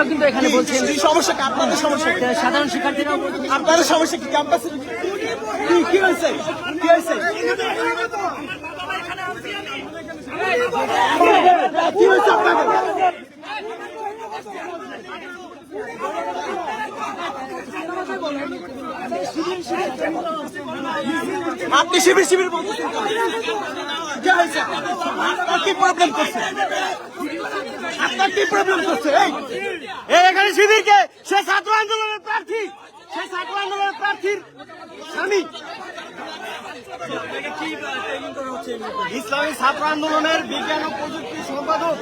শিক্ষার্থীরাও কিন্তু এখানে বলছেন সমস্যা কি? আপনাদের সমস্যা কি? সাধারণ শিক্ষার্থীরাও আপনাদের সমস্যা কি? ক্যাম্পাসে কি হয়েছে? কি হয়েছে? কি হয়েছে আপনাদের? আপনি শিবির শিবির বলতেছেন কি হয়েছে? আপনার কি প্রবলেম করছে? আপনার কি প্রবলেম করছে? এই এখানে শিবিরকে সে ছাত্র আন্দোলনের প্রার্থী, সে ছাত্র আন্দোলনের প্রার্থীর স্বামী ইসলামী ছাত্র আন্দোলনের বিজ্ঞান ও প্রযুক্তি সম্পাদক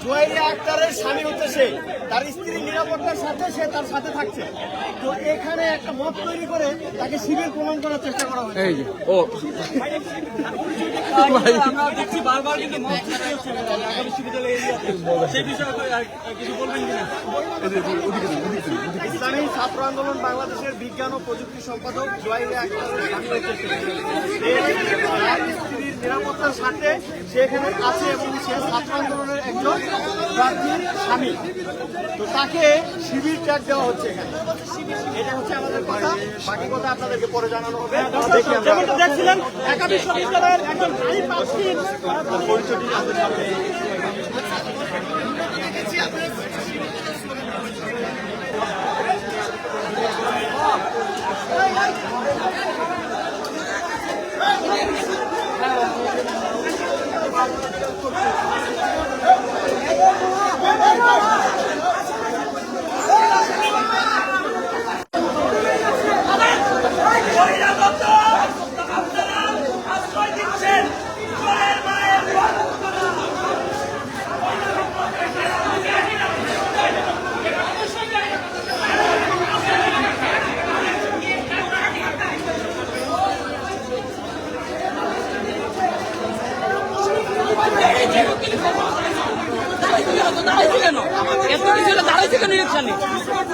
জোয়াইরিয়া আক্তারের স্বামী হচ্ছে সে, তার স্ত্রীর নিরাপত্তার সাথে সে তার সাথে থাকছে। তো এখানে একটা মত তৈরি করে তাকে শিবির প্রমাণ করার চেষ্টা করা হয়েছে। আমরা দেখছি বারবার কিন্তু মত সৃষ্টি হচ্ছে ঢাকা বিশ্ববিদ্যালয় এরিয়াতে। সেই বিষয়ে কিছু বলবেন কিনা? ইসলামী ছাত্র আন্দোলন বাংলাদেশের বিজ্ঞান ও প্রযুক্তি সম্পাদক জোয়াইরিয়া আক্তারের স্বামী হচ্ছে স্ত্রীর নিরাপত্তার সাথে সে এখানে আছে এবং সে ছাত্র আন্দোলনের একজন প্রার্থীর স্বামী। তো তাকে শিবির ট্যাগ দেওয়া হচ্ছে এখানে। এটা হচ্ছে আমাদের কথা, বাকি কথা আপনাদেরকে পরে জানানো হবে। যেমনটা দেখছিলেন ঢাকা বিশ্ববিদ্যালয়ের একজন নারী প্রার্থীর পরিচয়টি আমাদের সামনে।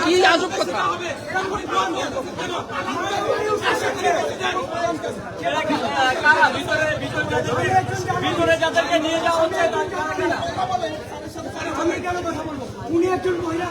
কি আজব কথা! ভিতরে যাদেরকে নিয়ে যাওয়া হচ্ছে উনি একজন মহিলা